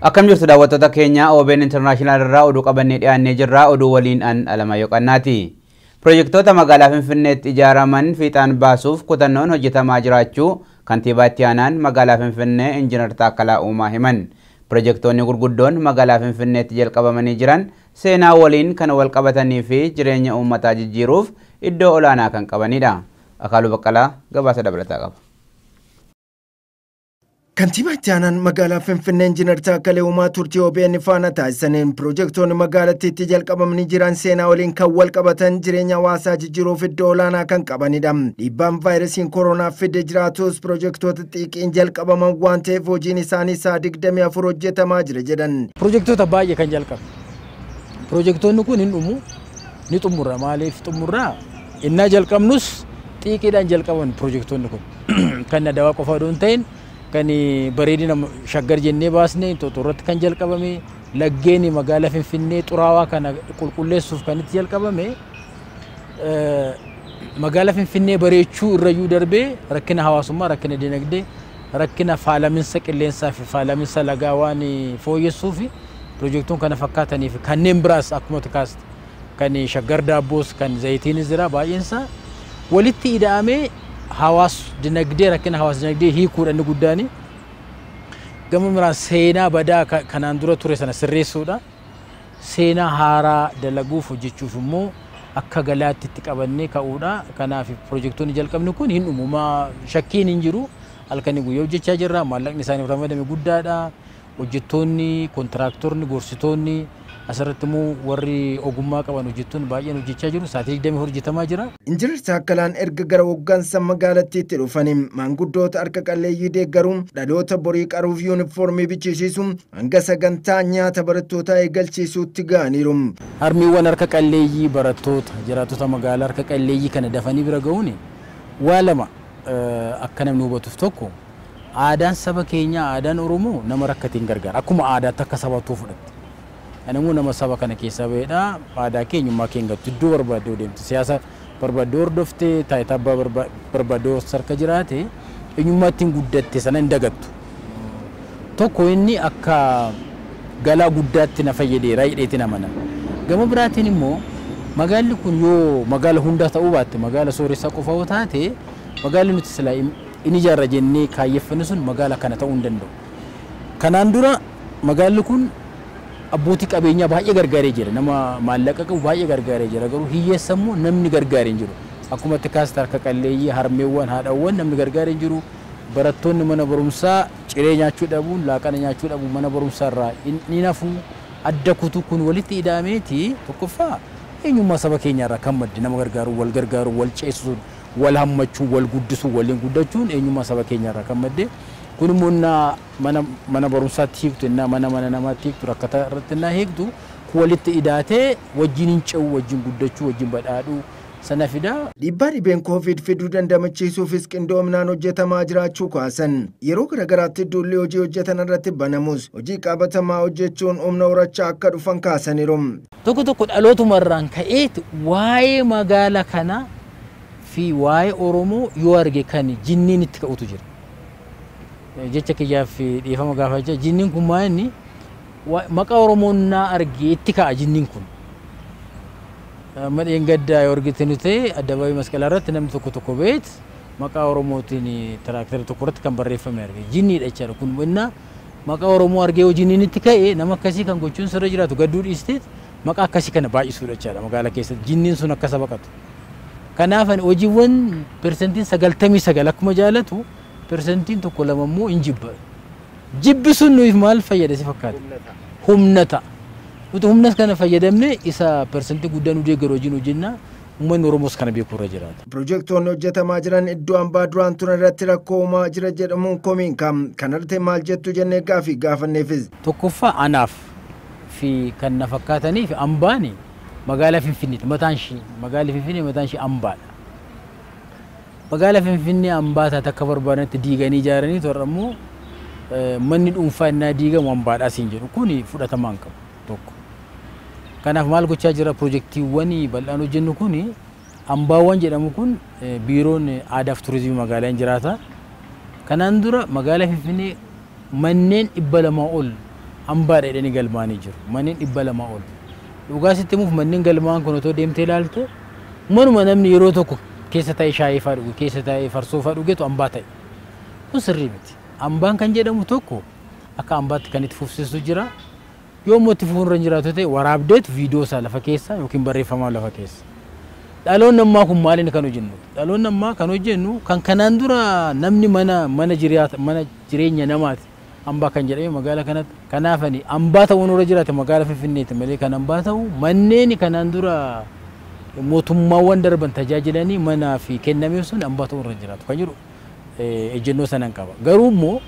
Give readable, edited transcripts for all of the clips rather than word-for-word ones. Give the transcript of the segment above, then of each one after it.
Akkam jirtu daawwattoota keenya OBN International irraa oduu qabannee dhiyaannee jirra. Oduu waliin an Alamaayoo Qannaati. Pirojektoota magaalaa Finfinneetti ijaaraman fiixaan baasuuf kutannoon hojjetamaa jiraachuu kantiibaa itti aanaan magaalaa Finfinnee Injiinar Taakkalaa Uumaa himan. Pirojektoonni gurguddoon magaalaa Finfinneetti jalqabamanii jiran seenaa waliin kan wal qabatanii fi jireenya uummataa jijjiiruuf iddoo olaanaa kan qabanidha. Akaaluu Baqqalaa gabaasa dabalataa qaba. Kantiibaa itti aanaan magaalaa Finfinnee Injiinar Taakkalaa Uumaa turtii OBN faana taasisaniin pirojektoonni magaalattiitti jalqabamanii jiran seenaa waliin kan wal qabatan jireenya hawaasaa jijjiiruuf iddoo olaanaa kan qabanidha. Dhiibbaan vaayirasiin kooroonaa fide jiraatus pirojektoota xixiqqoon jalqabaman waan ta'eef hojiin isaanii isaa 24 hojjetamaa jira jedhan. Pirojektoota baay'ee kan jalqabe. Pirojektoonni kun hin dhumu ni xumurra. Maaliif xumurraa? Innaa jalqabnus xixiqqoodhaan jalqaban pirojektoonni kun kan dawaa qofa osoo hin ta'in kan bareedina shaggar jennee baasnee Xoxorratti kan jalqabame laggeen magaalaa Finfinnee xuraawaa kana qulqulleessuuf kan itti jalqabame magaalaa Finfinnee bareechuu irrayyuu darbee rakkina hawaasummaa, rakkina dinagdee, rakkina faalaminsa qilleensaa fi faalaminsa lagaa waan fooyyessuuf pirojektoon kana fakkaatanii fi kanneen biraas akkuma tikaaste kan shaggar daabboos kan zayitiinis jira baay'eensaa walitti ida'amee hawaas dinagdee rakkina hawaas dinagdee hiikuudhaan guddaani gama miraan seenaa badaa kanaan dura ture sana sirreessuudha seenaa haaraa dalaguuf hojjechuuf immoo akka galaatti itti qabannee ka'uudha kanaaf pirojektoonni jalqabni kun hin dhumuma shakkiin hin jiru halkanii guyyaa hojjechaa jirra maallaqni isaaniif ramadame guddaadha hojjettoonni kontiraaktoronni gorsitoonni asirratti immoo warri ogummaa qaban hojjettoonni baay'een hojjechaa jiru sa'aatii 20 hojjetamaa jira. Injiinar Taakkalaan erga gara hoggansa magaalattiitti dhufaniin maanguddoota harka qalleeyyii deeggaruun dhaloota borii qaruuf yuunifoormii bichisiisuun hanga sagantaa nyaata barattootaa eegalchiisuutti ga'aniiru. Harmiiwwan harka qalleeyyii barattoota jiraattota magaalaa harka qalleeyyii kana dafanii bira ga'uun waa lama akka namni hubatuuf tokko aadaan saba keenyaa aadaan Oromoo nama rakkatiin gargaara akkuma aadaatti akka sabaatti fudhatte. Anamu nama saba kana keessa beedha aadaa keenyummaa keenya iddoo barbaadde deemte siyaasa barbaadde hordofte taayitaa barbaadde sarka jiraate eenyummaattiin guddatte sana hin dagattu. Tokko inni akka galaa guddaatti na fayyadeera jedheetiin amana. Gama biraatiin immoo magaalli kun yoo magaala hundaa ta'uu baatte magaala sooressaa qofa yoo taate magaalli nuti silaa inni ijaarra jennee kaayyeffanne sun magaala kana ta'uu hin danda'u. Kanaan dura magaalli kun abbootii qabeenyaa baay'ee gargaaree jira nama maallaqa qabu baay'ee gargaaree jira garuu hiyyeessa immoo namni gargaaree hin jiru akkuma tikaaste harka qalleeyyii harmeewwan haadhawwan namni gargaaree hin jiru barattoonni mana barumsaa ciree nyaachuu dhabuun laaqana nyaachuu dhabuun mana barumsaa irraa ni nafu adda kutuu kun walitti ida'ameeti tokkoffaa eenyummaa saba keenyaa irraa kan madde nama gargaaru wal ceesisuun wal hammachuun wal guddisuun waliin guddachuun eenyummaa saba keenyaa irraa kan madde kun munna mana barumsaatti hiiktu inna mana namaatti hiiktu rakkata irratti inna hiiktu walitti idaatee wajjin hin ce'u wajjin guddachuu wajjin badhaadhuu sana fida. Dhiibbaa dhibeen COVID fiduu dandamachiisuufis qindoominaan hojjetamaa jiraachuu kaasan yeroo garagaraatti duulli hojii hojjetan irratti banamus hojii qabatamaa hojjechuun humna horachaa akka dhufan kaasaniiru. Tokko dhalootumarraan ka'eeti waa'ee magaala kana fi waa'ee Oromoo yoo arge kan jinniin itti ka'utu jira. Jecha kiyyaaf dhiifama gaafachaa jinniin kun maa'inni maqaa Oromoon naa argee itti ka'a jinniin kun. Madheen gaddaa yoo argite nuti addabaabii masqalaa irratti namni tokko beet maqaa Oromootiin tiraaktera tokko irratti kan barreeffame arge jinniidha jechaadha kun innaa maqaa Oromoo argee yoo jinniin itti ka'e nama akkasii kan gochuun sirra jiraatu gadduu dhiisteet maqaa akkasii kana baay'isuudha jechaadha magaalaa keessatti jinniin sun akka saba qatu. Kanaaf hojiiwwan persentiin 99 akkuma jaalatu persentiin tokko lama immoo hin jibba. Jibbi sun nuuf maal fayyada si fakkaata? Humna ta'a. Nuti humnas kana fayyadamne isa persentii guddaa nu deeggaru wajjin hojjenna uummanni Oromoos kana beekuu irra jiraata. Pirojektoonni hojjetamaa jiran iddoo hambaa duraan turan irratti rakkoo uumaa jira jedhamuun komiin kanarratti maal jettu jennee gaafanneefis. Tokkoffaa anaaf fi kan na fakkaataniif hambaani magaalaa Finfinneeti mataan ishee magaalaa Finfinnee mataan ishee hambaadha. Magaalaa Finfinnee hambaa taate akka barbaadanitti diiganii ijaaranii torra immoo manni dhuunfaa innaa diigamu hambaadhaa siin jedhu kuni fudhatamaa hin qabu tokko. Kanaaf maal gochaa jira pirojektiiwwan bal'aan hojjennu kuni hambaawwan jedhamu kun biiroon aadaa fi turizimii magaalaa hin jiraata. Kanaan dura magaalaa Finfinnee manneen 200 ol hambaa dheedhanii galmaanii jiru. Manneen 200 ol. Dhugaa sitti muuf manneen galmaan kun otoo deemtee ilaalte manuma namni yeroo tokko keessa taa'ee shaayii fa'aa dhugu, keessa taa'ee farsoo fa'aa dhugeetu hambaa ta'e. Kun sirrii miti. Hambaan kan jedhamu tokko akka hambaatti kan itti fufsiisu jira. Yommuu itti fufuun irra jiraatu ta'e waraabdeetu viidiyoo isaa lafa keessa yookiin barreeffamaa lafa keessa. Dhaloonni ammaa kun maaliin kan hojjennu? Dhaloonni ammaa kan hojjennu kan kanaan dura namni mana jireenya namaati. Hambaa kan jedhame magaalaa kanatti. Kanaafani hambaa ta'uun irra jiraate magaalaa Finfinneetti malee kan hambaa ta'u manneen kanaan dura mootummaawwan darban tajaajilanii manaa fi kennamee sun hambaa ta'uun irra jiraatu kan jiru ejjennoo sanan qaba. Garuu immoo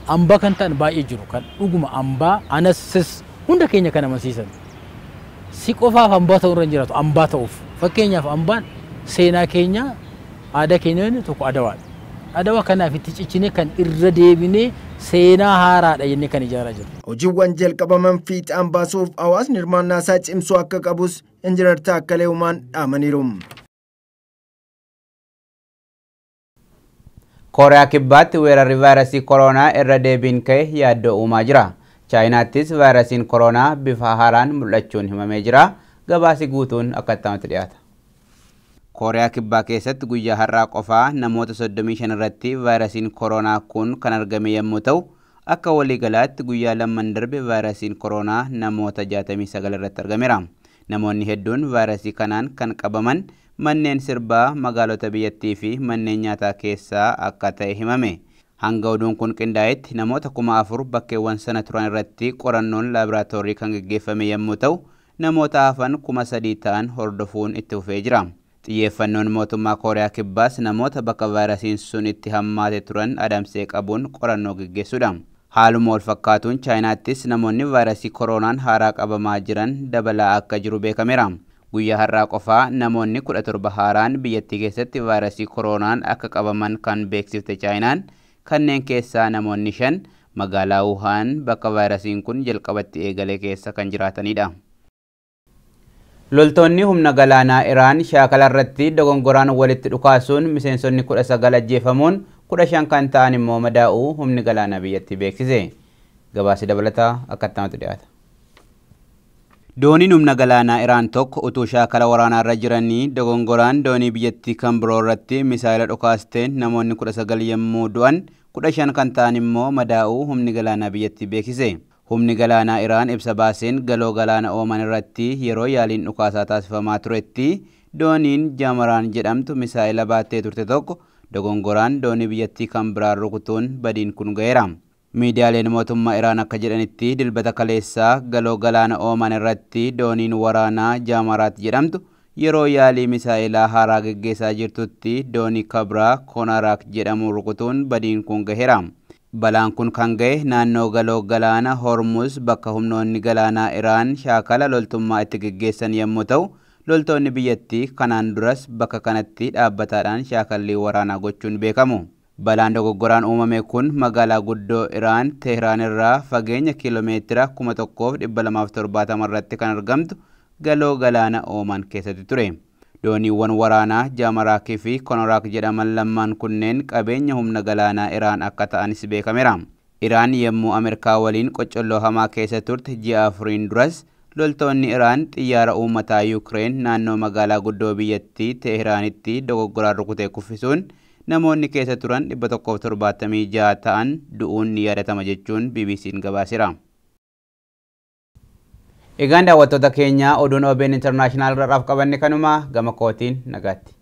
hambaa kan ta'an baay'ee jiru kan dhuguma hambaa anassis hunda keenya kan amansiisan. Si qofaaf hambaa ta'uun irra jiraatu hambaa ta'uuf. Fakkeenyaaf hambaan seenaa keenya aadaa keenya tokko Adawaadha. Adawaa kanaaf itti ciccinee kan irra deebinee seenaa haaraadha jennee kan ijaaraa jiru. Hojiiwwan jalqabaman fiixaan baasuuf hawaasni hirmaannaa isaa cimsuu akka qabus Injiinar Taakkalee Uumaan dhaamaniiru. Kooriyaa Kibbaatti weerarri vaayirasii koronaa irra deebiin ka'e yaaddoo uumaa jira. Chaayinaattis vaayirasiin koronaa bifa haaraan mul'achuun himamee jira. Gabaasi guutuun akkattamatti dhiyaata. Kooriyaa Kibbaa keessatti guyyaa har'aa qofaa namoota 35 irratti vaayirasiin koronaa kun kan argame yommuu ta'u, akka waliigalaatti guyyaa lamman darbe vaayirasiin koronaa namoota 69 irratti argameera. Namoonni hedduun vaayirasii kanaan kan qabaman manneen sirbaa magaalota biyyattii fi manneen nyaataa keessaa akka ta'e himame. Hanga oduun kun qindaa'etti namoota 4,000 bakkeewwan sana turan irratti qorannoon laaboraatoorii kan gaggeeffame yommuu ta'u, namoota hafan 3,000 ta'an hordofuun itti fufee jira. Xiyyeeffannoon mootummaa Kooriyaa Kibbaas namoota bakka vaayirasiin sun itti hammaate turan adamsee qabuun qorannoo gaggeessuudha. Haaluma wal fakkaatuun Chaayinaattis namoonni vaayirasii koronaan haaraa qabamaa jiran dabalaa akka jiru beekameera. Guyyaa har'aa qofaa namoonni 17 haaraan biyyattii keessatti vaayirasii koronaan akka qabaman kan beeksifte Chaayinaan kanneen keessaa namoonni 5 magaalaa Wuhaan bakka vaayirasiin kun jalqabatti eegale keessa kan jiraatanidha. Loltoonni humna galaanaa Iraan shaakala irratti dogongoraan walitti dhukaasuun miseensonni 19 ajjeefamuun 15 kan ta'an immoo madaa'uu humni galaanaa biyyattii beeksise. Gabaasi dabalataa akkattamatti dhiyaata. Dooniin humna galaanaa Iraan tokko utuu shaakala waraanaa irra jiranii dogongoraan doonii biyyattii kan biroo irratti misaayila dhukaasteen namoonni 19 yommuu du'an 15 kan ta'an immoo madaa'uu humni galaanaa biyyattii beeksise. Humni galaanaa Iraan ibsa baaseen galoo galaana Ooman irratti yeroo yaaliin dhukaasaa taasifamaa turetti dooniin Jamaraan jedhamtu misaayila baattee turte tokko dogongoraan doonii biyyattii kan biraan rukutuun badiin kun ga'eera. Miidiyaaleen mootummaa Iraan akka jedhanitti dilbata kaleessaa galoo galaana Ooman irratti dooniin waraanaa Jamaraat jedhamtu yeroo yaalii misaayilaa haaraa gaggeessaa jirtutti doonii Kabraa Konaraak jedhamu rukutuun badiin kun ga'eera. Balaan kun kan ga'e naannoo galoo galaana Hormuz bakka humnoonni galaanaa Iraan shaakala loltummaa itti gaggeessan yommuu ta'u, loltoonni biyyattii kanaan duras bakka kanatti dhaabbataadhaan shaakallii waraanaa gochuun beekamu. Balaan dogoggoraan uumame kun magaalaa guddoo Iraan Teheraan irraa fageenya kiiloomeetira 1,270 irratti kan argamtu galoo galaana Ooman keessatti ture. Dooniiwwan waraanaa Jamaraakii fi Konoraak jedhaman lamaan kunneen qabeenya humna galaanaa Iraan akka ta'anis beekameera. Iraan yommuu Ameerikaa waliin qocolloo hamaa keessa turte ji'a 4 duras loltoonni Iraan xiyyaara uummataa Yuukireen naannoo magaalaa guddoo biyyattii Teehiraanitti dogoggoraan rukutee kuffisuun namoonni keessa turan 176 ta'an du'uun ni yaadatama jechuun BBC'n gabaaseera. Egaan daawwattoota keenya oduun OBN International irraa qabanne kanuma gama kootiin nagaatti.